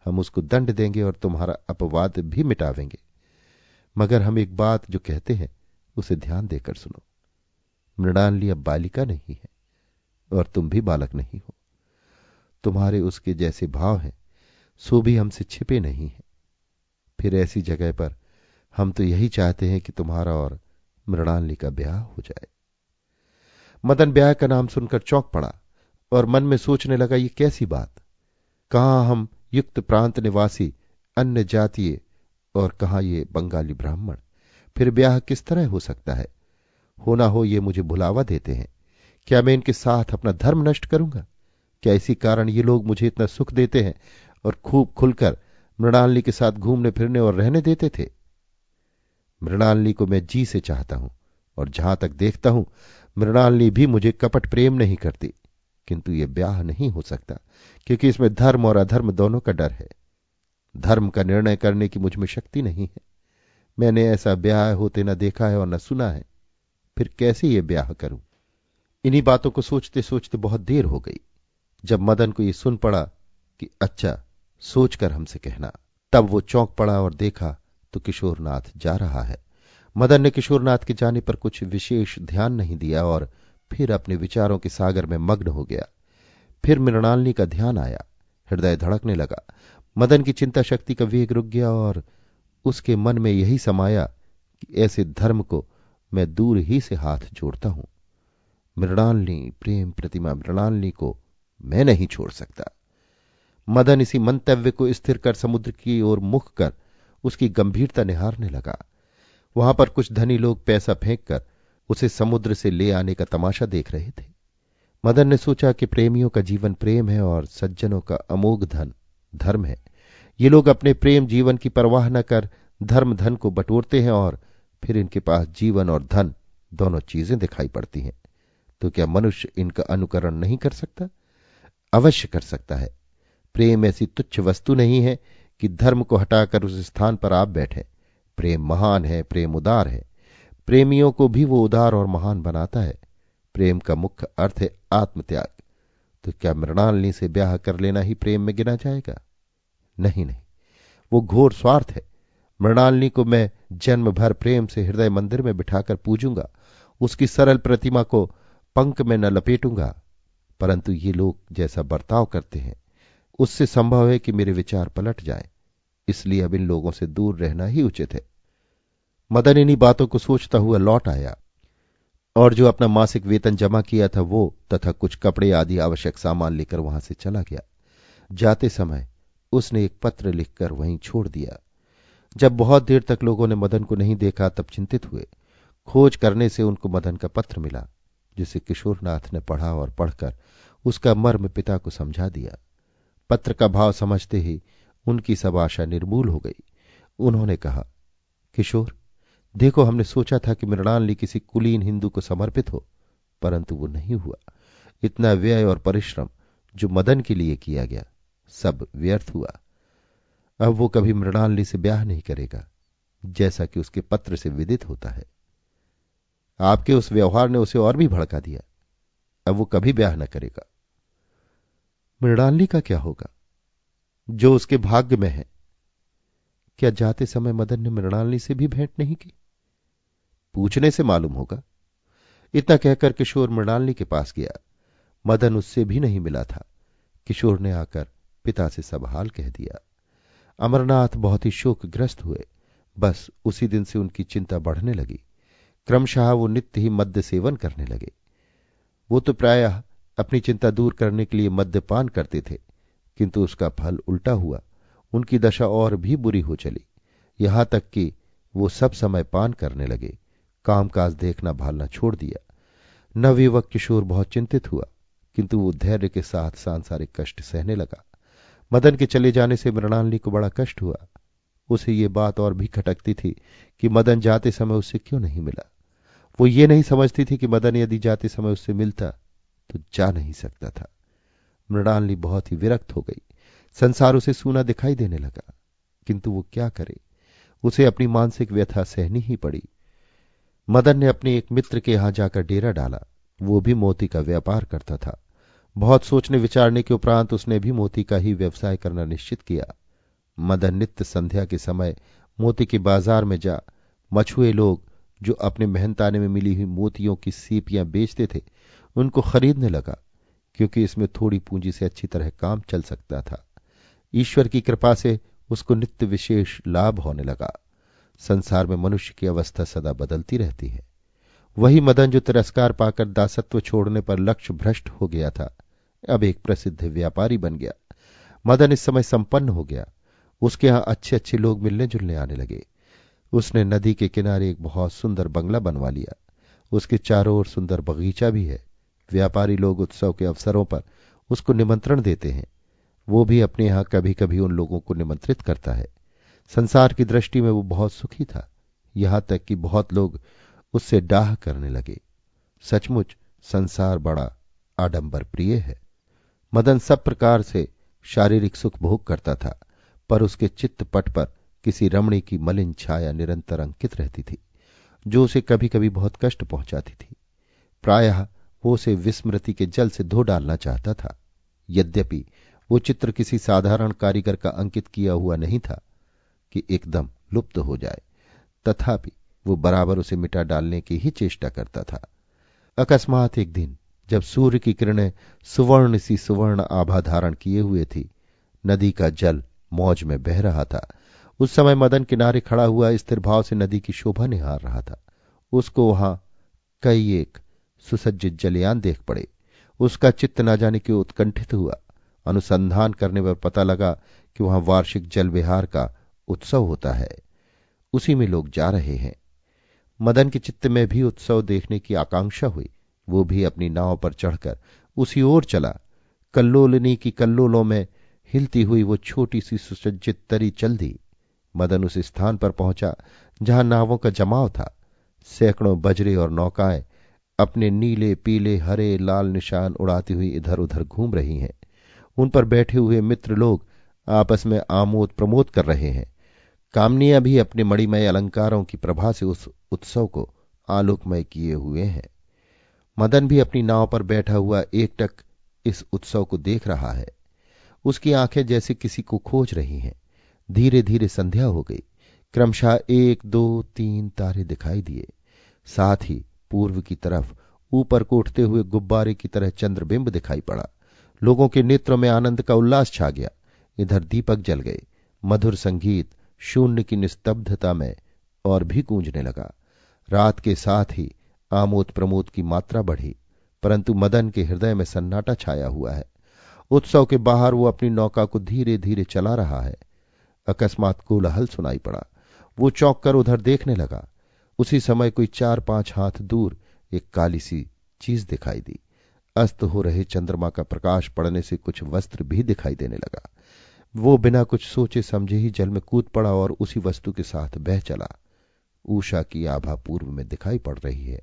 हम उसको दंड देंगे और तुम्हारा अपवाद भी मिटावेंगे, मगर हम एक बात जो कहते हैं उसे ध्यान देकर सुनो। मृणालिनी अब बालिका नहीं है और तुम भी बालक नहीं हो। तुम्हारे उसके जैसे भाव हैं सो भी हमसे छिपे नहीं हैं। फिर ऐसी जगह पर हम तो यही चाहते हैं कि तुम्हारा और मृणालिनी का ब्याह हो जाए। मदन ब्याह का नाम सुनकर चौंक पड़ा और मन में सोचने लगा, ये कैसी बात? कहां हम युक्त प्रांत निवासी अन्य जातीय और कहां ये बंगाली ब्राह्मण? फिर ब्याह किस तरह हो सकता है? होना हो ये मुझे बुलावा देते हैं। क्या मैं इनके साथ अपना धर्म नष्ट करूंगा? क्या इसी कारण ये लोग मुझे इतना सुख देते हैं और खूब खुलकर मृणालिनी के साथ घूमने फिरने और रहने देते थे? मृणालिनी को मैं जी से चाहता हूं और जहां तक देखता हूं मृणालिनी भी मुझे कपट प्रेम नहीं करती। किंतु ये ब्याह नहीं हो सकता, क्योंकि इसमें धर्म और अधर्म दोनों का डर है। धर्म का निर्णय करने की मुझ में शक्ति नहीं है। मैंने ऐसा ब्याह होते न देखा है और न सुना है, फिर कैसे ये ब्याह करूं। इन्हीं बातों को सोचते सोचते बहुत देर हो गई। जब मदन को ये सुन पड़ा कि अच्छा, सोचकर हमसे कहना, तब वो चौंक पड़ा और देखा तो किशोरनाथ जा रहा है। मदन ने किशोरनाथ के जाने पर कुछ विशेष ध्यान नहीं दिया और फिर अपने विचारों के सागर में मग्न हो गया। फिर मृणालिनी का ध्यान आया, हृदय धड़कने लगा। मदन की चिंता शक्ति का वेग रुक गया और उसके मन में यही समाया कि ऐसे धर्म को मैं दूर ही से हाथ जोड़ता हूं। मृणालिनी, प्रेम प्रतिमा मृणालिनी को मैं नहीं छोड़ सकता। मदन इसी मंतव्य को स्थिर कर समुद्र की ओर मुख कर उसकी गंभीरता निहारने लगा। वहां पर कुछ धनी लोग पैसा फेंक कर उसे समुद्र से ले आने का तमाशा देख रहे थे। मदन ने सोचा कि प्रेमियों का जीवन प्रेम है और सज्जनों का अमोघ धन धर्म है। ये लोग अपने प्रेम जीवन की परवाह न कर धर्म धन को बटोरते हैं और फिर इनके पास जीवन और धन दोनों चीजें दिखाई पड़ती हैं। तो क्या मनुष्य इनका अनुकरण नहीं कर सकता? अवश्य कर सकता है। प्रेम ऐसी तुच्छ वस्तु नहीं है कि धर्म को हटाकर उस स्थान पर आप बैठे। प्रेम महान है, प्रेम उदार है। प्रेमियों को भी वो उदार और महान बनाता है। प्रेम का मुख्य अर्थ है आत्मत्याग। तो क्या मृणालिनी से ब्याह कर लेना ही प्रेम में गिना जाएगा? नहीं नहीं, वो घोर स्वार्थ है। मृणालिनी को मैं जन्म भर प्रेम से हृदय मंदिर में बिठाकर पूजूंगा, उसकी सरल प्रतिमा को पंख में न लपेटूंगा, परंतु ये लोग जैसा बर्ताव करते हैं उससे संभव है कि मेरे विचार पलट जाएं। इसलिए अब इन लोगों से दूर रहना ही उचित है। मदन इन्हीं बातों को सोचता हुआ लौट आया और जो अपना मासिक वेतन जमा किया था वो तथा कुछ कपड़े आदि आवश्यक सामान लेकर वहां से चला गया। जाते समय उसने एक पत्र लिखकर वहीं छोड़ दिया। जब बहुत देर तक लोगों ने मदन को नहीं देखा तब चिंतित हुए। खोज करने से उनको मदन का पत्र मिला, जिसे किशोरनाथ ने पढ़ा और पढ़कर उसका मर्म पिता को समझा दिया। पत्र का भाव समझते ही उनकी सब आशा निर्मूल हो गई। उन्होंने कहा, किशोर, देखो, हमने सोचा था कि मृणालिनी किसी कुलीन हिंदू को समर्पित हो, परंतु वो नहीं हुआ। इतना व्यय और परिश्रम जो मदन के लिए किया गया सब व्यर्थ हुआ। अब वो कभी मृणालिनी से ब्याह नहीं करेगा, जैसा कि उसके पत्र से विदित होता है। आपके उस व्यवहार ने उसे और भी भड़का दिया। अब वो कभी ब्याह न करेगा। मृणालिनी का क्या होगा? जो उसके भाग्य में है। क्या जाते समय मदन ने मृणालिनी से भी भेंट नहीं की? पूछने से मालूम होगा। इतना कहकर किशोर मृणालिनी के पास गया। मदन उससे भी नहीं मिला था। किशोर ने आकर पिता से सब हाल कह दिया। अमरनाथ बहुत ही शोकग्रस्त हुए। बस उसी दिन से उनकी चिंता बढ़ने लगी। क्रमशः वो नित्य ही मद्य सेवन करने लगे। वो तो प्रायः अपनी चिंता दूर करने के लिए मद्यपान करते थे, किंतु उसका फल उल्टा हुआ। उनकी दशा और भी बुरी हो चली, यहां तक कि वो सब समय पान करने लगे। कामकाज देखना भालना छोड़ दिया। नवयुवक किशोर बहुत चिंतित हुआ, किंतु वो धैर्य के साथ सांसारिक कष्ट सहने लगा। मदन के चले जाने से मृणालिनी को बड़ा कष्ट हुआ। उसे ये बात और भी खटकती थी कि मदन जाते समय उससे क्यों नहीं मिला। वो ये नहीं समझती थी कि मदन यदि जाते समय उससे मिलता तो जा नहीं सकता था। मृणालिनी बहुत ही विरक्त हो गई। संसार उसे सूना दिखाई देने लगा, किंतु वो क्या करे। उसे अपनी मानसिक व्यथा सहनी ही पड़ी। मदन ने अपने एक मित्र के यहां जाकर डेरा डाला। वो भी मोती का व्यापार करता था। बहुत सोचने विचारने के उपरांत उसने भी मोती का ही व्यवसाय करना निश्चित किया। मदन नित्य संध्या के समय मोती के बाजार में जा मछुए लोग जो अपने मेहनताने में मिली हुई मोतियों की सीपियां बेचते थे उनको खरीदने लगा, क्योंकि इसमें थोड़ी पूंजी से अच्छी तरह काम चल सकता था। ईश्वर की कृपा से उसको नित्य विशेष लाभ होने लगा। संसार में मनुष्य की अवस्था सदा बदलती रहती है। वही मदन जो तिरस्कार पाकर दासत्व छोड़ने पर लक्ष्य भ्रष्ट हो गया था, अब एक प्रसिद्ध व्यापारी बन गया। मदन इस समय संपन्न हो गया। उसके यहां अच्छे अच्छे लोग मिलने जुलने आने लगे। उसने नदी के किनारे एक बहुत सुंदर बंगला बनवा लिया। उसके चारों ओर सुंदर बगीचा भी है। व्यापारी लोग उत्सव के अवसरों पर उसको निमंत्रण देते हैं। वो भी अपने यहां कभी कभी उन लोगों को निमंत्रित करता है। संसार की दृष्टि में वो बहुत सुखी था, यहां तक कि बहुत लोग उससे डाह करने लगे। सचमुच संसार बड़ा आडंबर प्रिय है। मदन सब प्रकार से शारीरिक सुख भोग करता था, पर उसके चित्त पट पर किसी रमणी की मलिन छाया निरंतर अंकित रहती थी, जो उसे कभी कभी बहुत कष्ट पहुंचाती थी। प्रायः वो उसे विस्मृति के जल से धो डालना चाहता था। यद्यपि वो चित्र किसी साधारण कारीगर का अंकित किया हुआ नहीं था कि एकदम लुप्त हो जाए, तथापि वो बराबर उसे मिटा डालने की ही चेष्टा करता था। अकस्मात एक दिन जब सूर्य की किरणें सुवर्ण सी सुवर्ण आभा धारण किए हुए थी, नदी का जल मौज में बह रहा था। उस समय मदन किनारे खड़ा हुआ स्थिर भाव से नदी की शोभा निहार रहा था। उसको वहां कई एक सुसज्जित जलयान देख पड़े। उसका चित्त न जाने क्यों उत्कंठित हुआ। अनुसंधान करने पर पता लगा कि वहां वार्षिक जल विहार का उत्सव होता है, उसी में लोग जा रहे हैं। मदन के चित्त में भी उत्सव देखने की आकांक्षा हुई। वो भी अपनी नाव पर चढ़कर उसी ओर चला। कल्लोलिनी की कल्लोलों में हिलती हुई वो छोटी सी सुसज्जित तरी चल दी। मदन उस स्थान पर पहुंचा जहां नावों का जमाव था। सैकड़ों बजरे और नौकाएं अपने नीले पीले हरे लाल निशान उड़ाती हुई इधर उधर घूम रही हैं। उन पर बैठे हुए मित्र लोग आपस में आमोद प्रमोद कर रहे हैं। कामनियां भी अपने मणिमय अलंकारों की प्रभा से उस उत्सव को आलोकमय किए हुए हैं। मदन भी अपनी नाव पर बैठा हुआ एकटक इस उत्सव को देख रहा है। उसकी आंखें जैसे किसी को खोज रही हैं। धीरे धीरे संध्या हो गई। क्रमशः 1 2 3 तारे दिखाई दिए। साथ ही पूर्व की तरफ ऊपर को उठते हुए गुब्बारे की तरह चंद्रबिंब दिखाई पड़ा। लोगों के नेत्रों में आनंद का उल्लास छा गया। इधर दीपक जल गए। मधुर संगीत शून्य की निस्तब्धता में और भी गूंजने लगा। रात के साथ ही आमोद प्रमोद की मात्रा बढ़ी, परंतु मदन के हृदय में सन्नाटा छाया हुआ है। उत्सव के बाहर वो अपनी नौका को धीरे धीरे चला रहा है। अकस्मात कोलाहल सुनाई पड़ा। वो चौंक कर उधर देखने लगा। उसी समय कोई 4-5 हाथ दूर एक काली सी चीज दिखाई दी। अस्त हो रहे चंद्रमा का प्रकाश पड़ने से कुछ वस्त्र भी दिखाई देने लगा। वो बिना कुछ सोचे समझे ही जल में कूद पड़ा और उसी वस्तु के साथ बह चला। उषा की आभा पूर्व में दिखाई पड़ रही है।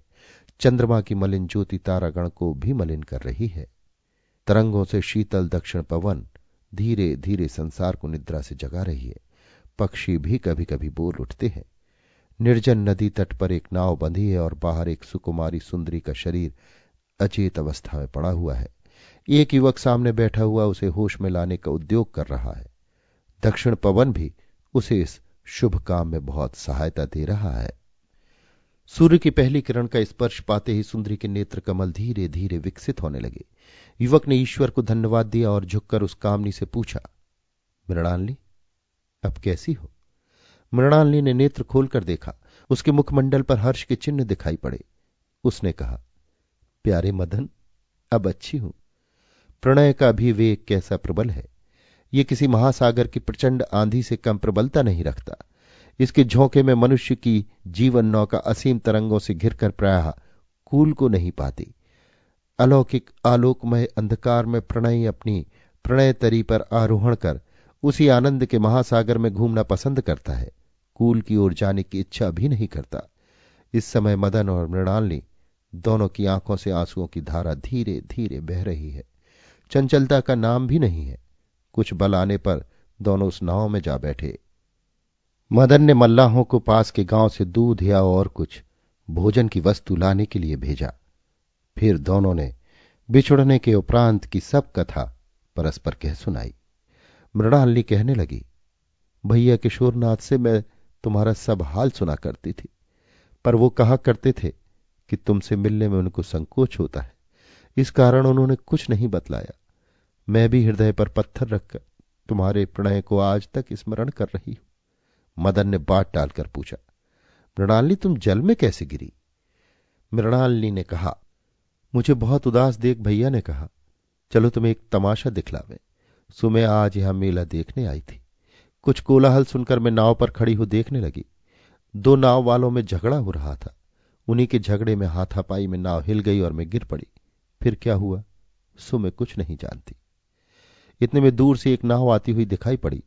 चंद्रमा की मलिन ज्योति तारागण को भी मलिन कर रही है। तरंगों से शीतल दक्षिण पवन धीरे धीरे संसार को निद्रा से जगा रही है। पक्षी भी कभी कभी बोल उठते हैं। निर्जन नदी तट पर एक नाव बंधी है और बाहर एक सुकुमारी सुंदरी का शरीर अचेत अवस्था में पड़ा हुआ है। एक युवक सामने बैठा हुआ उसे होश में लाने का उद्योग कर रहा है। दक्षिण पवन भी उसे इस शुभ काम में बहुत सहायता दे रहा है। सूर्य की पहली किरण का स्पर्श पाते ही सुंदरी के नेत्र कमल धीरे धीरे विकसित होने लगे। युवक ने ईश्वर को धन्यवाद दिया और झुककर उस कामनी से पूछा, मृणालिनी, अब कैसी हो? मृणालिनी ने नेत्र खोलकर देखा। उसके मुखमंडल पर हर्ष के चिन्ह दिखाई पड़े। उसने कहा, प्यारे मदन, अब अच्छी हूं। प्रणय का भी वेग कैसा प्रबल है। ये किसी महासागर की प्रचंड आंधी से कम प्रबलता नहीं रखता। इसके झोंके में मनुष्य की जीवन नौका असीम तरंगों से घिरकर प्रायः कूल को नहीं पाती। अलौकिक आलोकमय अंधकार में प्रणयी अपनी प्रणय तरी पर आरोहण कर उसी आनंद के महासागर में घूमना पसंद करता है। कूल की ओर जाने की इच्छा भी नहीं करता। इस समय मदन और मृणालिनी दोनों की आंखों से आंसुओं की धारा धीरे धीरे बह रही है। चंचलता का नाम भी नहीं है। कुछ बल आने पर दोनों उस नाव में जा बैठे। मदन ने मल्लाहों को पास के गांव से दूध या और कुछ भोजन की वस्तु लाने के लिए भेजा। फिर दोनों ने बिछुड़ने के उपरांत की सब कथा परस्पर कह सुनाई। मृणालिनी कहने लगी, भैया किशोरनाथ से मैं तुम्हारा सब हाल सुना करती थी, पर वो कहा करते थे कि तुमसे मिलने में उनको संकोच होता है, इस कारण उन्होंने कुछ नहीं बतलाया। मैं भी हृदय पर पत्थर रखकर तुम्हारे प्रणय को आज तक स्मरण कर रही हूं। मदन ने बात टालकर पूछा, मृणालिनी, तुम जल में कैसे गिरी? मृणालिनी ने कहा, मुझे बहुत उदास देख भैया ने कहा, चलो तुम्हें एक तमाशा दिखलावे। सो मैं आज यहां मेला देखने आई थी। कुछ कोलाहल सुनकर मैं नाव पर खड़ी हो देखने लगी। 2 नाव वालों में झगड़ा हो रहा था। उन्हीं के झगड़े में हाथापाई में नाव हिल गई और मैं गिर पड़ी। फिर क्या हुआ सो मैं कुछ नहीं जानती। इतने में दूर से एक नाव आती हुई दिखाई पड़ी।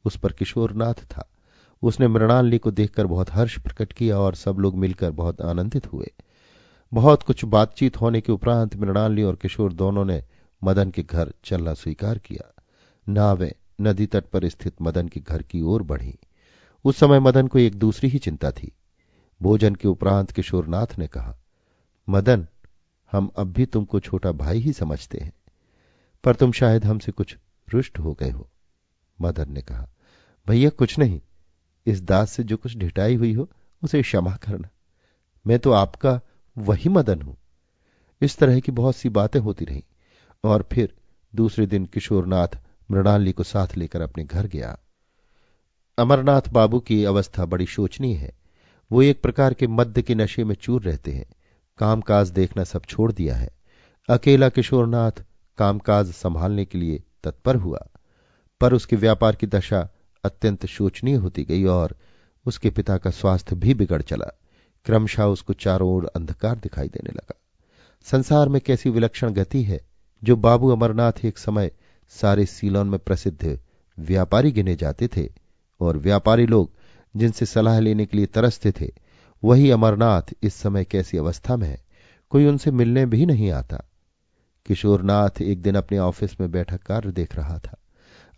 उस पर किशोरनाथ था। उसने मृणालिनी को देखकर बहुत हर्ष प्रकट किया और सब लोग मिलकर बहुत आनंदित हुए। बहुत कुछ बातचीत होने के उपरांत मृणालिनी और किशोर दोनों ने मदन के घर चलना स्वीकार किया। नावें नदी तट पर स्थित मदन के घर की ओर बढ़ी। उस समय मदन को एक दूसरी ही चिंता थी। भोजन के उपरांत किशोरनाथ ने कहा, मदन, हम अब भी तुमको छोटा भाई ही समझते हैं, पर तुम शायद हमसे कुछ रुष्ट हो गए हो। मदन ने कहा, भैया कुछ नहीं, इस दास से जो कुछ ढिठाई हुई हो उसे क्षमा करना। मैं तो आपका वही मदन हूं। इस तरह की बहुत सी बातें होती रहीं और फिर दूसरे दिन किशोरनाथ मृणालिनी को साथ लेकर अपने घर गया। अमरनाथ बाबू की अवस्था बड़ी शोचनीय है। वो एक प्रकार के मद्य के नशे में चूर रहते हैं। कामकाज देखना सब छोड़ दिया है। अकेला किशोरनाथ कामकाज संभालने के लिए तत्पर हुआ, पर उसके व्यापार की दशा अत्यंत शोचनीय होती गई और उसके पिता का स्वास्थ्य भी बिगड़ चला। क्रमशः उसको चारों ओर अंधकार दिखाई देने लगा। संसार में कैसी विलक्षण गति है। जो बाबू अमरनाथ एक समय सारे सीलोन में प्रसिद्ध व्यापारी गिने जाते थे और व्यापारी लोग जिनसे सलाह लेने के लिए तरसते थे, वही अमरनाथ इस समय कैसी अवस्था में है, कोई उनसे मिलने भी नहीं आता। किशोरनाथ एक दिन अपने ऑफिस में बैठा कार्य देख रहा था।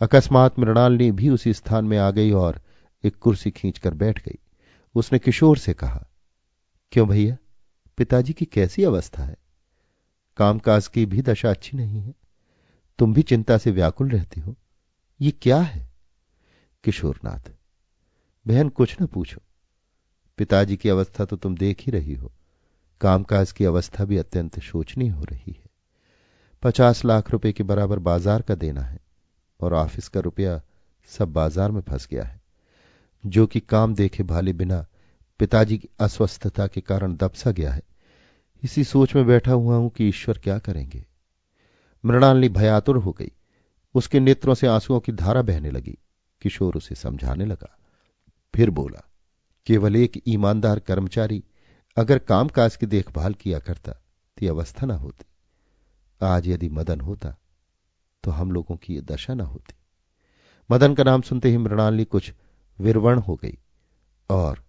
अकस्मात मृणालिनी भी उसी स्थान में आ गई और एक कुर्सी खींचकर बैठ गई। उसने किशोर से कहा, क्यों भैया, पिताजी की कैसी अवस्था है? कामकाज की भी दशा अच्छी नहीं है। तुम भी चिंता से व्याकुल रहती हो। ये क्या है? किशोरनाथ, बहन कुछ न पूछो। पिताजी की अवस्था तो तुम देख ही रही हो। कामकाज की अवस्था भी अत्यंत शोचनीय हो रही है। 50 लाख रुपए के बराबर बाजार का देना है और ऑफिस का रुपया सब बाजार में फंस गया है, जो कि काम देखे भाले बिना पिताजी की अस्वस्थता के कारण दबसा गया है। इसी सोच में बैठा हुआ हूं कि ईश्वर क्या करेंगे। मृणालिनी भयातुर हो गई। उसके नेत्रों से आंसुओं की धारा बहने लगी। किशोर उसे समझाने लगा। फिर बोला, केवल एक ईमानदार कर्मचारी अगर कामकाज की देखभाल किया करता तो यह अवस्था न होती। आज यदि मदन होता तो हम लोगों की यह दशा न होती। मदन का नाम सुनते ही मृणालिनी कुछ विर्वण हो गई और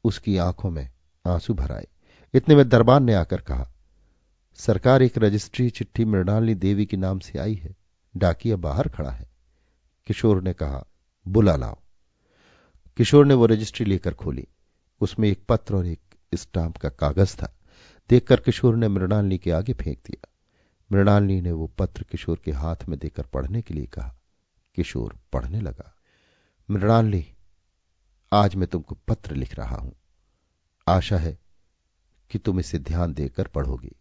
उसकी आंखों में आंसू भर आए। इतने में दरबान ने आकर कहा, सरकार, एक रजिस्ट्री चिट्ठी मृणालिनी देवी के नाम से आई है। डाकिया बाहर खड़ा है। किशोर ने कहा, बुला लाओ। किशोर ने वो रजिस्ट्री लेकर खोली। उसमें एक पत्र और एक स्टाम्प का कागज था। देखकर किशोर ने मृणालिनी के आगे फेंक दिया। मृणालिनी ने वो पत्र किशोर के हाथ में देकर पढ़ने के लिए कहा। किशोर पढ़ने लगा। मृणालिनी, आज मैं तुमको पत्र लिख रहा हूं। आशा है कि तुम इसे ध्यान देकर पढ़ोगी।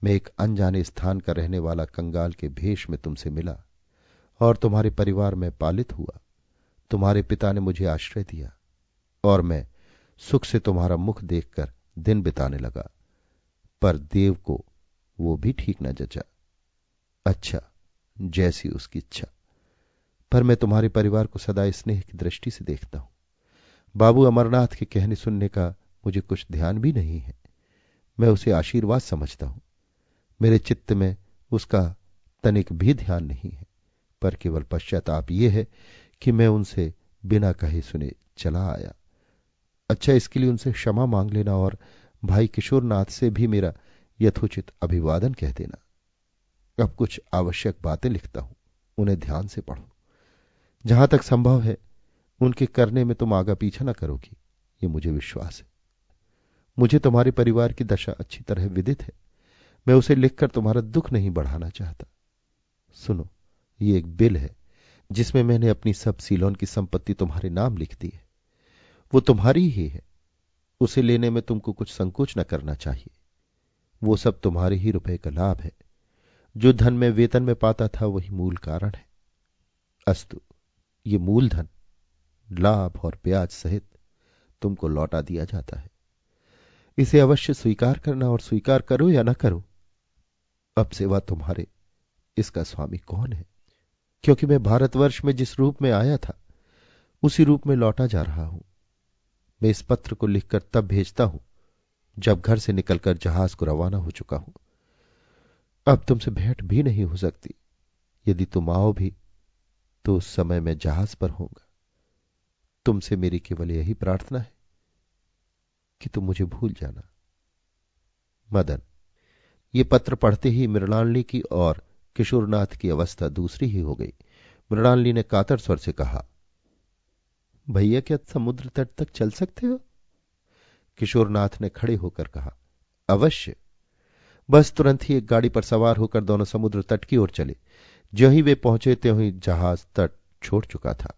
मैं एक अनजाने स्थान का रहने वाला कंगाल के भेष में तुमसे मिला और तुम्हारे परिवार में पालित हुआ। तुम्हारे पिता ने मुझे आश्रय दिया और मैं सुख से तुम्हारा मुख देखकर दिन बिताने लगा, पर देव को वो भी ठीक न जचा। अच्छा, जैसी उसकी इच्छा, पर मैं तुम्हारे परिवार को सदा स्नेह की दृष्टि से देखता हूं। बाबू अमरनाथ के कहने सुनने का मुझे कुछ ध्यान भी नहीं है। मैं उसे आशीर्वाद समझता हूं। मेरे चित्त में उसका तनिक भी ध्यान नहीं है, पर केवल पश्चाताप ये है कि मैं उनसे बिना कहे सुने चला आया। अच्छा, इसके लिए उनसे क्षमा मांग लेना और भाई किशोरनाथ से भी मेरा यथोचित अभिवादन कह देना। अब कुछ आवश्यक बातें लिखता हूं, उन्हें ध्यान से पढ़ो। जहां तक संभव है उनके करने में तुम आगा पीछा न करोगी, ये मुझे विश्वास है। मुझे तुम्हारे परिवार की दशा अच्छी तरह विदित है। मैं उसे लिखकर तुम्हारा दुख नहीं बढ़ाना चाहता। सुनो, ये एक बिल है जिसमें मैंने अपनी सब सीलोन की संपत्ति तुम्हारे नाम लिख दी है। वो तुम्हारी ही है। उसे लेने में तुमको कुछ संकोच न करना चाहिए। वो सब तुम्हारे ही रुपए का लाभ है। जो धन मैं वेतन में पाता था वही मूल कारण है। अस्तु, ये मूलधन लाभ और ब्याज सहित तुमको लौटा दिया जाता है। इसे अवश्य स्वीकार करना और स्वीकार करो या न करो, अब सेवा तुम्हारे। इसका स्वामी कौन है? क्योंकि मैं भारतवर्ष में जिस रूप में आया था उसी रूप में लौटा जा रहा हूं। मैं इस पत्र को लिखकर तब भेजता हूं जब घर से निकलकर जहाज को रवाना हो चुका हूं। अब तुमसे भेंट भी नहीं हो सकती। यदि तुम आओ भी तो उस समय मैं जहाज पर होऊंगा। तुमसे मेरी केवल यही प्रार्थना है कि तुम मुझे भूल जाना। मदन। ये पत्र पढ़ते ही मृणालिनी की और किशोरनाथ की अवस्था दूसरी ही हो गई। मृणालिनी ने कातर स्वर से कहा, भैया क्या समुद्र तट तक चल सकते हो? किशोरनाथ ने खड़े होकर कहा, अवश्य। बस तुरंत ही एक गाड़ी पर सवार होकर दोनों समुद्र तट की ओर चले। ज्यों ही वे पहुंचे त्यों ही जहाज तट छोड़ चुका था।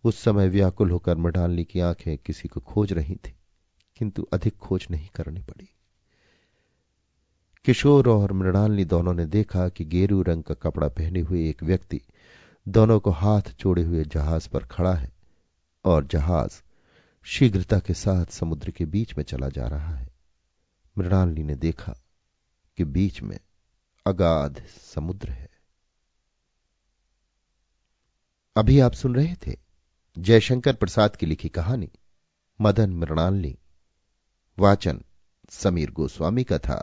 उस समय व्याकुल होकर मृणालिनी की आंखें किसी को खोज रही थी, किंतु अधिक खोज नहीं करनी पड़ी। किशोर और मृणालिनी दोनों ने देखा कि गेरू रंग का कपड़ा पहने हुए एक व्यक्ति दोनों को हाथ जोड़े हुए जहाज पर खड़ा है और जहाज शीघ्रता के साथ समुद्र के बीच में चला जा रहा है। मृणालिनी ने देखा कि बीच में अगाध समुद्र है। अभी आप सुन रहे थे जयशंकर प्रसाद की लिखी कहानी मदन मृणालिनी। वाचन समीर गोस्वामी का था।